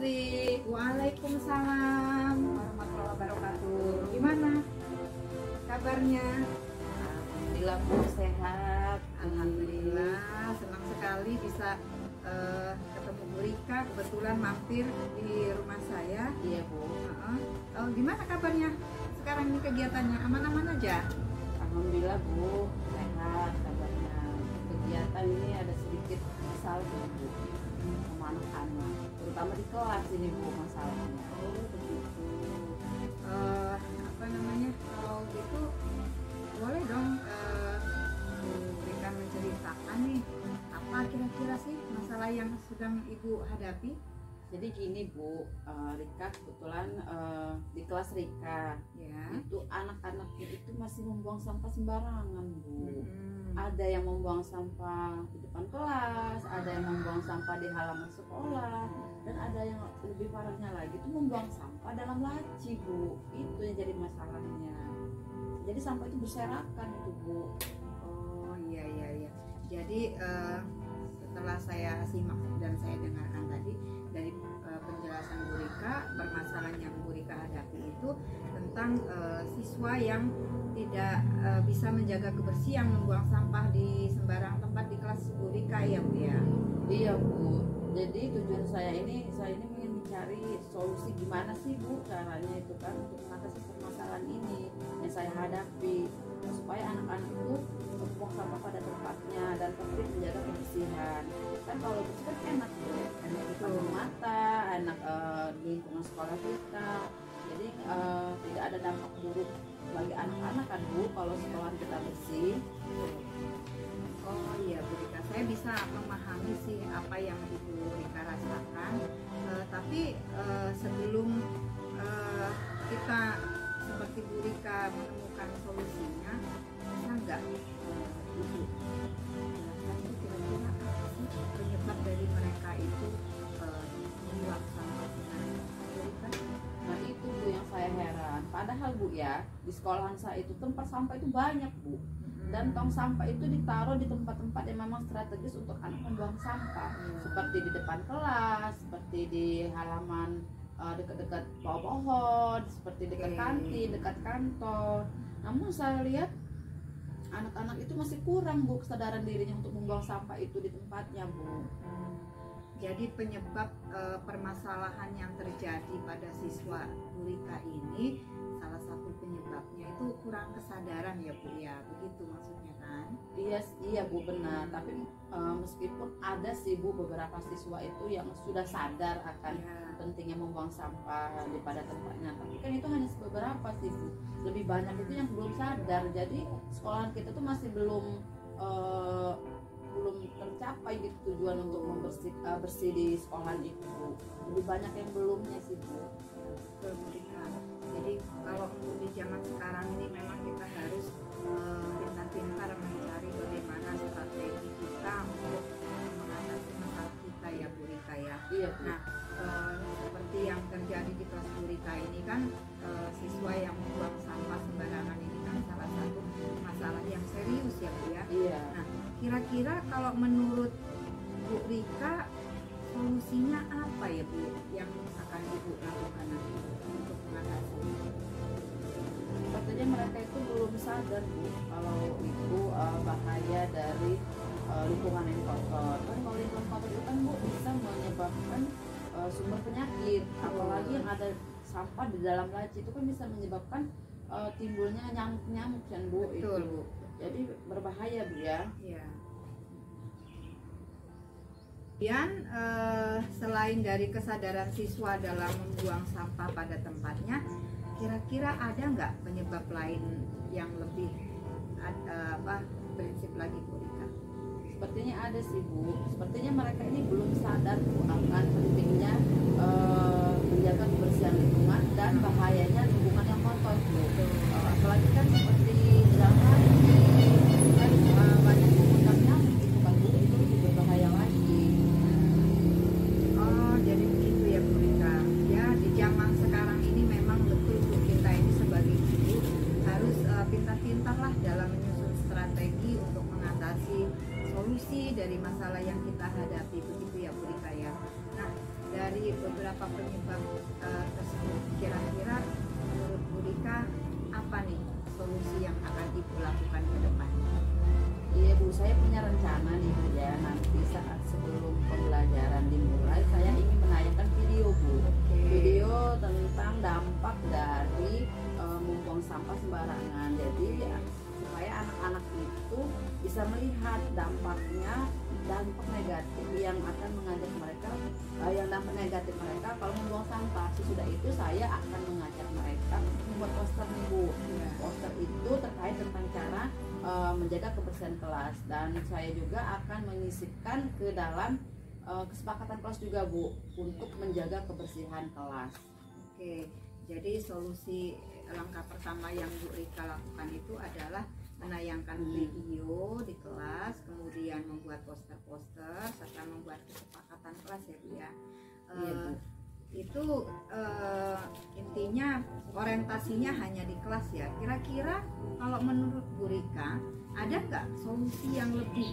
Putri. Waalaikumsalam warahmatullahi wabarakatuh. Gimana kabarnya? Alhamdulillah Bu, sehat. Alhamdulillah, senang sekali bisa ketemu Bu Rika. Kebetulan mampir di rumah saya. Iya Bu. Gimana kabarnya? Sekarang ini kegiatannya aman-aman aja? Alhamdulillah Bu, sehat kabarnya. Kegiatan ini ada sedikit masalah Bu sama anak-anak, terutama di kelas ini Bu masalahnya. Oh begitu. Apa namanya? Kalau gitu boleh dong Bu Rika menceritakan nih apa kira-kira sih masalah yang sedang Ibu hadapi? Jadi gini Bu, Rika kebetulan di kelas Rika Ya. itu anak-anaknya itu masih membuang sampah sembarangan Bu. Ada yang membuang sampah di depan kelas, ada yang membuang sampah di halaman sekolah, dan ada yang lebih parahnya lagi itu membuang sampah dalam laci Bu. Itu yang jadi masalahnya. Jadi sampah itu berserakan itu Bu. Oh iya. Jadi setelah saya simak dan saya dengarkan tadi dari penjelasan Bu Rika, permasalahan yang Bu Rika hadapi itu tentang siswa yang tidak bisa menjaga kebersihan, membuang sampah di sembarang tempat di kelas Bu Rika ya Bu ya. Iya Bu. Jadi tujuan saya ini ingin mencari solusi gimana sih Bu caranya itu kan untuk mengatasi permasalahan ini yang saya hadapi, supaya anak-anak itu membuang sampah pada tempatnya dan tertib menjaga kebersihan. Kan kalau bersih kan enak Bu, enak di kantong mata, enak di lingkungan sekolah kita. Jadi tidak ada dampak buruk bagi anak-anak kan Bu kalau sekolah kita bersih. Oh iya Bu Rika, saya bisa memahami sih apa yang Ibu Rika rasakan. Tapi sebelum kita seperti Bu Rika menemukan solusinya, bisa nggak Ibu jelaskan itu kira-kira apa sih penyebab dari mereka itu membuang sampah sembarangan? Bu Rika? Nah itu Bu yang saya heran. Padahal Bu ya di sekolahan saya itu tempat sampah itu banyak Bu. Dan tong sampah itu ditaruh di tempat-tempat yang memang strategis untuk anak membuang sampah, seperti di depan kelas, seperti di halaman dekat-dekat pohon, seperti dekat kantin, dekat kantor. Namun saya lihat anak-anak itu masih kurang Bu kesadaran dirinya untuk membuang sampah itu di tempatnya Bu. Jadi penyebab permasalahan yang terjadi pada siswa Bu Rika ini, salah satu penyebabnya itu kurang kesadaran ya Bu ya, begitu maksudnya kan? Iya Bu benar. Tapi meskipun ada sih Bu beberapa siswa itu yang sudah sadar akan pentingnya membuang sampah daripada tempatnya, tapi kan itu hanya beberapa sih Bu. Lebih banyak itu yang belum sadar. Jadi sekolahan kita tuh masih belum tercapai gitu tujuan untuk bersih di sekolahan itu Bu. Lebih banyak yang belumnya sih Bu. Jadi kalau untuk di zaman sekarang ini memang kita harus pintar-pintar mencari bagaimana strategi kita untuk mengatasi masalah kita ya Bu Rika ya. Iya Bu. Nah seperti yang terjadi di kelas Bu Rika ini kan siswa yang membuang sampah sembarangan ini kan salah satu masalah yang serius ya Bu ya. Iya. Nah kira-kira kalau menurut Bu Rika solusinya apa ya Bu yang akan Ibu lakukan nanti untuk mengatasi? Sepertinya mereka itu belum sadar Bu kalau itu bahaya dari lingkungan yang kotor. Kan kalau lingkungan kotor itu kan Bu bisa menyebabkan sumber penyakit, apalagi yang ada sampah di dalam laci itu kan bisa menyebabkan timbulnya nyamuk-nyamuk kan Bu. Betul itu. Bu. Jadi berbahaya Bu ya. Iya. Kemudian selain dari kesadaran siswa dalam membuang sampah pada tempatnya, kira-kira ada nggak penyebab lain yang lebih prinsip lagi Bu Rika? Sepertinya ada sih Bu. Sepertinya mereka ini belum sadar Bu akan pentingnya menjaga kebersihan lingkungan dan bahayanya lingkungan yang kotor Bu. Apalagi kan seperti zaman kan banyak mengundang nyamuk itu kan Bu, itu lebih berbahaya lagi. Oh jadi begitu ya Bu Rika. Ya di zaman sekarang ini memang betul Bu, kita ini sebagai ibu harus pintar-pintar lah dalam menyusun strategi untuk mengatasi solusi dari masalah yang kita hadapi, begitu ya Bu Rika ya. Nah dari beberapa penyebab tersebut, kira-kira menurut Bu Rika apa nih solusi yang akan Ibu lakukan ke depan? Iya Bu, saya punya rencana nih Bu ya, nanti saat sebelum pembelajaran dimulai saya ingin menayangkan video Bu. Video tentang dampak dari membuang sampah sembarangan. Jadi supaya anak-anak itu bisa melihat dampaknya, dampak negatif yang akan mengajak mereka, yang dampak negatif mereka kalau membuang sampah. Sesudah itu saya akan mengajak mereka membuat poster nih Bu. Poster itu terkait tentang cara menjaga kebersihan kelas, dan saya juga akan menyisipkan ke dalam kesepakatan kelas juga Bu untuk menjaga kebersihan kelas. Oke, jadi solusi langkah pertama yang Bu Rika lakukan itu adalah menayangkan video di kelas, kemudian membuat poster-poster serta membuat kesepakatan kelas ya Bu ya. Iya, Bu. Itu intinya orientasinya hanya di kelas ya. Kira-kira kalau menurut Bu Rika ada nggak solusi yang lebih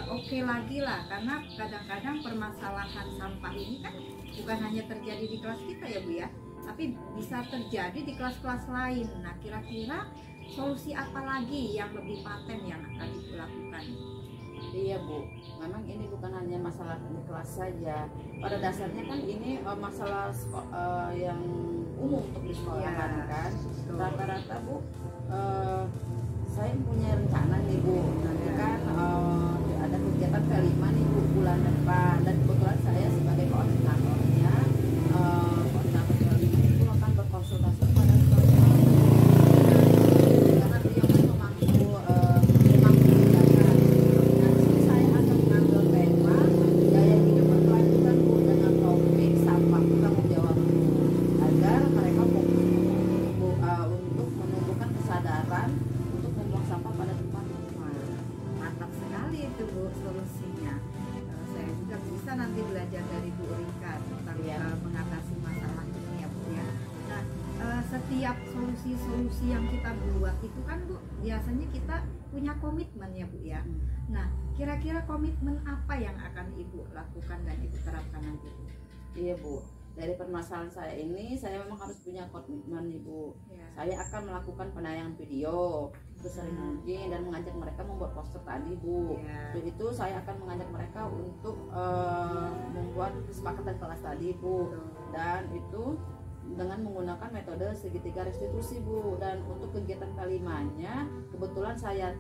oke lagi lah, karena kadang-kadang permasalahan sampah ini kan bukan hanya terjadi di kelas kita ya Bu ya, tapi bisa terjadi di kelas-kelas lain. Nah, kira-kira solusi apa lagi yang lebih paten yang akan dilakukan? Iya Bu, memang ini bukan hanya masalah di kelas saja. Pada dasarnya kan ini masalah yang umum untuk di sekolah kan. Rata-rata Bu, saya punya rencana nih Bu. Nanti kan ada kegiatan kelima nih Bu bulan depan, dan kebetulan saya sebagai koordinatornya, koordinator kelima itu akan berkonsultasi pada sekolah. Karena beliau kan memangku saya akan mengambil tema gaya hidup berkelanjutan Bu dengan topik sampah tanggung jawab, agar mereka fokus untuk menumbuhkan kesadaran untuk membuang sampah pada tempatnya. Mantap sekali itu Bu solusinya. Saya juga bisa nanti belajar dari Bu Rika tentang mengatasi masalah ini ya Bu ya. Nah, setiap solusi-solusi yang kita buat itu kan Bu, biasanya kita punya komitmen ya Bu ya. Nah, kira-kira komitmen apa yang akan Ibu lakukan dan Ibu terapkan nanti Bu? Iya Bu, dari permasalahan saya ini saya memang harus punya komitmen nih Bu. Saya akan melakukan penayangan video sesering mungkin dan mengajak mereka membuat poster tadi Bu. Jadi itu saya akan mengajak mereka untuk membuat kesepakatan kelas tadi Bu. Dan itu dengan menggunakan metode segitiga restitusi Bu. Dan untuk kegiatan kelimanya kebetulan saya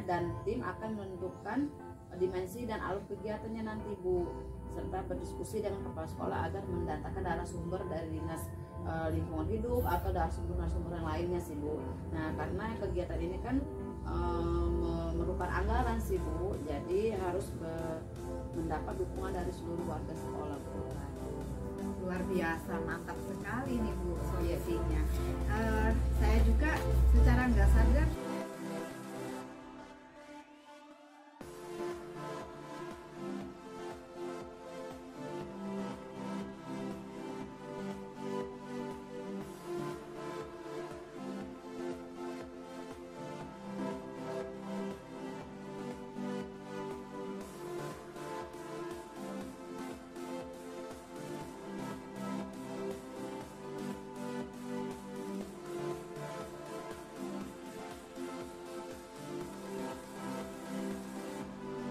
dan tim akan menentukan dimensi dan alur kegiatannya nanti Bu, serta berdiskusi dengan kepala sekolah agar mendatangkan narasumber dari dinas lingkungan hidup atau narasumber yang lainnya sih Bu. Nah, karena kegiatan ini kan memerlukan anggaran sih Bu, jadi harus mendapat dukungan dari seluruh warga sekolah Bu. Luar biasa, mantap sekali nih Bu solusinya. Saya juga secara nggak sadar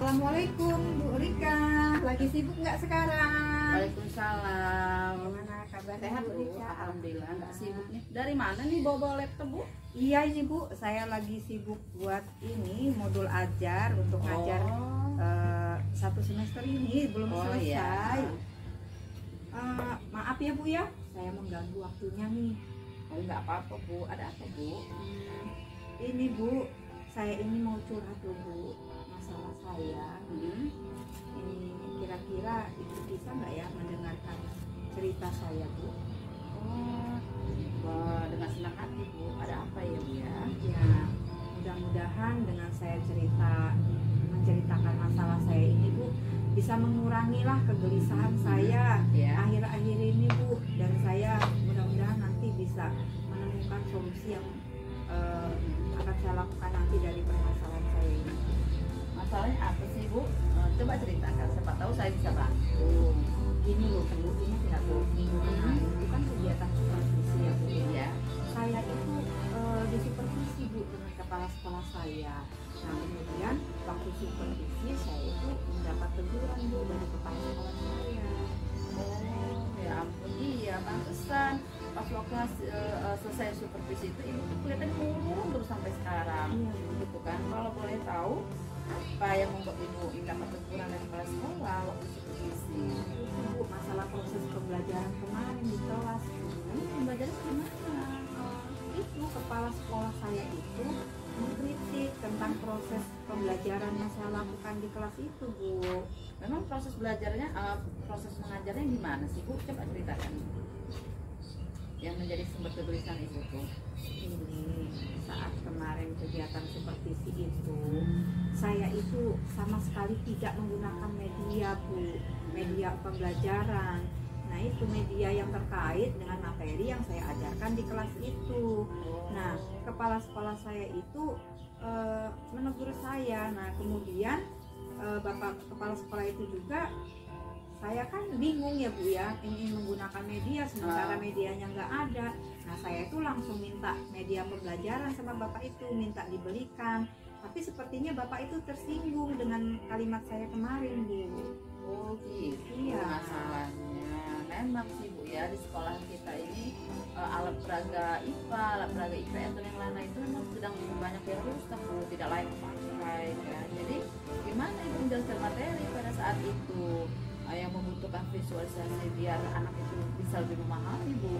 Assalamualaikum Bu Rika, lagi sibuk nggak sekarang? Waalaikumsalam. Gimana kabar Sehat Bu Bu? Rika? Alhamdulillah, nggak sibuk nih. Dari mana nih bawa laptop Bu? Iya ini Bu, saya lagi sibuk buat ini modul ajar untuk ngajar satu semester ini belum selesai. Maaf ya Bu ya, saya mengganggu waktunya nih. Oh, nggak apa-apa Bu, ada apa Bu? Ini Bu, saya ini mau curhat dulu Bu, masalah saya. Ini kira-kira Ibu bisa nggak ya mendengarkan cerita saya Bu? Oh, dengan senang hati Bu. Ada apa ya Bu ya? Ya, mudah-mudahan dengan saya menceritakan masalah saya ini Bu, bisa mengurangilah kegelisahan saya akhir-akhir ini Bu, dan saya mudah-mudahan nanti bisa menemukan solusi yang akan saya lakukan nanti dari permasalahan saya ini. Masalahnya apa sih Bu? Coba ceritakan, siapa tahu saya bisa bantu. Gini loh Bu, ini nggak Bu, minggu kemarin itu kan kegiatan supervisi ya Bu ya. Saya itu disupervisi Bu dengan kepala sekolah saya. Nah kemudian waktu supervisi saya itu mendapat teguran Bu dari kepala sekolah saya. Oh ya ampun, iya pantesan pas waktu selesai supervisi itu ibu tuh kelihatan murung terus sampai sekarang. Iya. Gitu kan. Kalau boleh tahu apa yang membuat ibu dapat teguran dari kepala sekolah waktu supervisi? Itu Bu masalah proses pembelajaran kemarin di kelas. Ini pembelajaran gimana? Itu kepala sekolah saya itu mengkritik tentang proses pembelajaran yang saya lakukan di kelas itu Bu. Memang proses belajarnya, proses mengajarnya gimana sih Bu? Coba ceritakan. Yang menjadi sumber kegelisahan ibu tuh. Ini saat kemarin kegiatan supervisi itu saya itu sama sekali tidak menggunakan media Bu, media pembelajaran. Nah itu media yang terkait dengan materi yang saya ajarkan di kelas itu. Nah kepala sekolah saya itu menegur saya. Nah kemudian bapak kepala sekolah itu juga, saya kan bingung ya Bu ya, ingin menggunakan media sementara medianya nggak ada. Nah saya itu langsung minta media pembelajaran sama bapak itu, minta dibelikan. Tapi sepertinya bapak itu tersinggung dengan kalimat saya kemarin Bu. Oh gitu. Iya. Masalahnya memang sih Bu ya, di sekolah kita ini alat peraga IPA, alat peraga IPS dan yang lain itu memang sedang banyak yang rusak Bu, tidak layak pakai ya. Jadi gimana ibu menjelaskan materi pada saat itu? Yang membutuhkan visualisasi biar anak itu bisa lebih memahami Bu.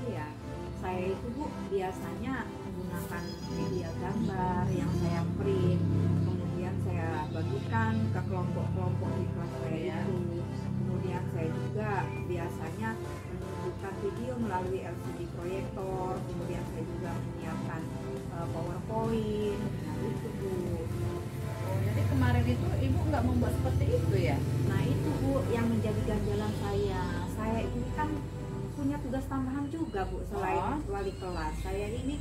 Iya, saya itu Bu biasanya menggunakan media gambar yang saya print, kemudian saya bagikan ke kelompok-kelompok di kelas saya itu. Kemudian saya juga biasanya menunjukkan video melalui LCD proyektor, kemudian saya juga menyiapkan PowerPoint. Nah itu Bu. Oh, jadi kemarin itu ibu nggak membuat seperti itu ya? Nah itu Bu yang menjadi ganjalan saya. Saya ini kan punya tugas tambahan juga Bu selain wali kelas. Saya ini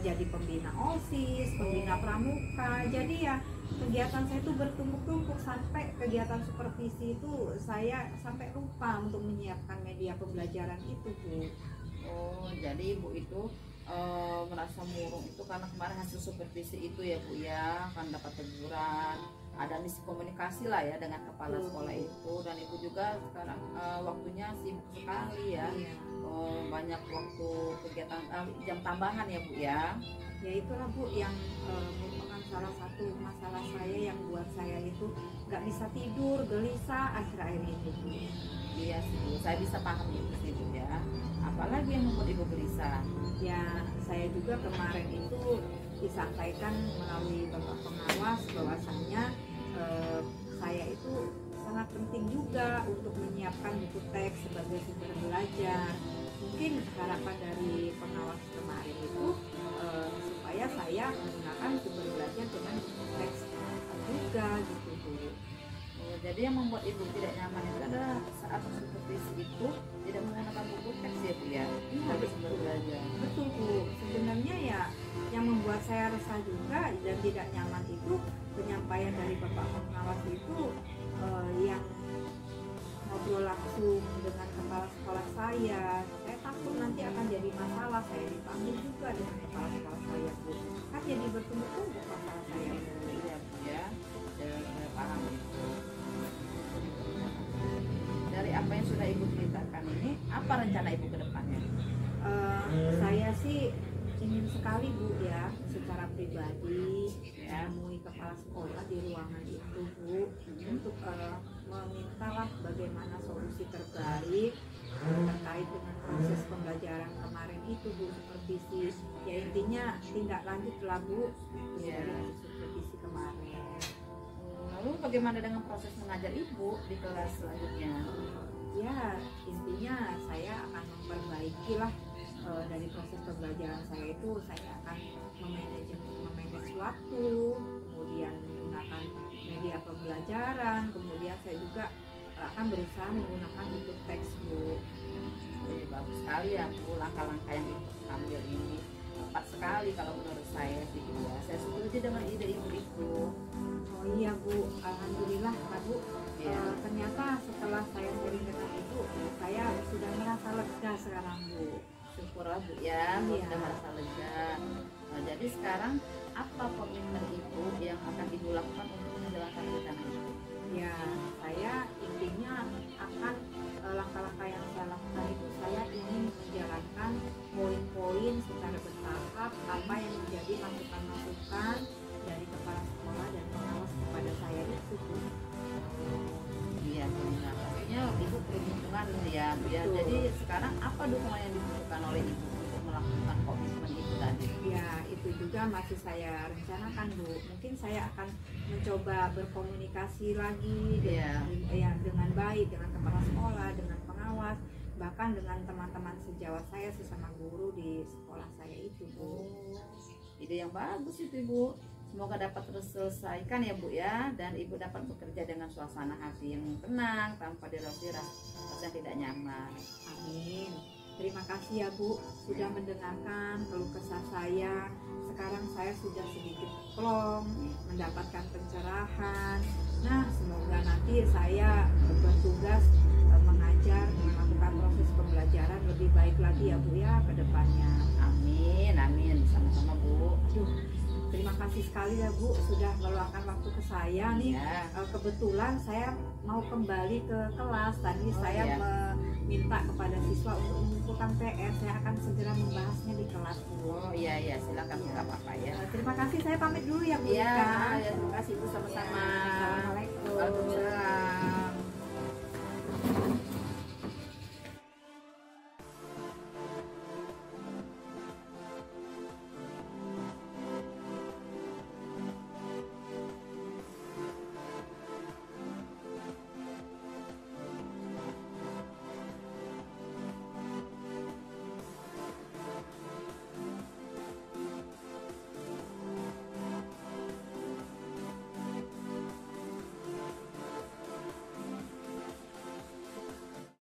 jadi pembina OSIS, pembina pramuka. Jadi ya kegiatan saya itu bertumpuk-tumpuk sampai kegiatan supervisi itu saya sampai lupa untuk menyiapkan media pembelajaran itu Bu. Oh, jadi ibu itu merasa murung itu karena kemarin hasil supervisi itu ya Bu ya, kan dapat teguran, ada miskomunikasi lah ya dengan kepala sekolah itu, dan ibu juga sekarang waktunya sibuk sekali ya. Banyak waktu kegiatan jam tambahan ya Bu ya. Ya itulah Bu yang merupakan salah satu masalah saya yang buat saya itu nggak bisa tidur, gelisah akhir-akhir ini Bu. Iya sih Bu, saya bisa paham itu sih Bu ya. Apalagi yang membuat ibu gelisah? Ya saya juga kemarin itu disampaikan melalui bapak pengawas bahwasannya saya itu sangat penting juga untuk menyiapkan buku teks sebagai sumber belajar. Mungkin harapan dari pengawas kemarin itu supaya saya menggunakan sumber belajar dengan buku teks juga gitu Bu. Jadi yang membuat ibu tidak nyaman itu adalah saat supervisi itu tidak menggunakan buku teks ya Bu ya, sebagai sumber belajar. Betul Bu, sebenarnya ya yang membuat saya resah juga dan tidak nyaman itu penyampaian dari bapak pengawas itu yang ngobrol langsung dengan kepala sekolah saya takut nanti akan jadi masalah, saya dipanggil juga dengan kepala sekolah saya Bu, kan jadi bertumpuk-tumpuk masalah saya. Iya Bu ya, saya paham itu. Dari apa yang sudah ibu ceritakan ini, apa rencana ibu ke depannya? Saya sih ingin sekali Bu ya, secara pribadi menemui kepala sekolah di ruangan itu Bu, untuk memintalah bagaimana solusi terbaik terkait dengan proses pembelajaran kemarin itu Bu, supervisi. Ya intinya tindak lanjut lah Bu dari supervisi kemarin. Lalu bagaimana dengan proses mengajar ibu di kelas selanjutnya? Ya intinya saya akan memperbaiki lah dari proses pembelajaran saya itu, saya akan memanage waktu, kemudian menggunakan media pembelajaran, kemudian saya juga akan berusaha menggunakan buku teks Bu. Bagus sekali ya Bu langkah-langkah yang ibu ambil ini. tepat sekali kalau menurut saya sih Bu ya. Saya setuju dengan ide ibu itu. Oh iya Bu, alhamdulillah lah Bu. Iya. Ternyata setelah saya sharing dengan Ibu, saya sudah merasa lega sekarang Bu. Syukurlah Bu ya, Bu Iya. sudah merasa lega. Nah, jadi sekarang apa komitmen ibu yang akan ibu lakukan untuk menjalankan rencana itu? Ya, saya intinya akan langkah-langkah yang saya lakukan itu saya ingin menjalankan poin-poin secara bertahap apa yang menjadi masukan-masukan dari kepala sekolah dan pengawas kepada saya itu Bu. Iya, benar. Maksudnya ibu perlu dukungan ya Bu ya. Betul. Jadi sekarang apa dukungan yang dibutuhkan oleh ibu untuk melakukan komitmen itu tadi? Ya, itu juga masih saya rencanakan Bu. Mungkin saya akan mencoba berkomunikasi lagi Iya. dengan baik dengan kepala sekolah, dengan pengawas, bahkan dengan teman-teman sejawat saya sesama guru di sekolah saya itu Bu. Ide yang bagus itu Ibu. Semoga dapat terselesaikan ya Bu ya, dan ibu dapat bekerja dengan suasana hati yang tenang tanpa dirasa rasa tidak nyaman. Amin. Terima kasih ya Bu sudah mendengarkan keluh kesah saya. Sekarang saya sudah sedikit plong, mendapatkan pencerahan. Nah, semoga nanti saya bertugas mengajar, melakukan proses pembelajaran lebih baik lagi ya Bu ya ke depannya. Amin, amin, sama-sama Bu. Aduh, terima kasih sekali ya Bu sudah meluangkan waktu ke saya nih. Ya. Kebetulan saya mau kembali ke kelas. Tadi saya iya. meminta kepada siswa untuk mengumpulkan PR. Saya akan segera membahasnya di kelas Bu. Oh iya iya, silakan, nggak apa-apa ya. Terima kasih, saya pamit dulu ya Bu Iya, Ika. ya, terima kasih Bu, Ya, sama-sama. Assalamualaikum.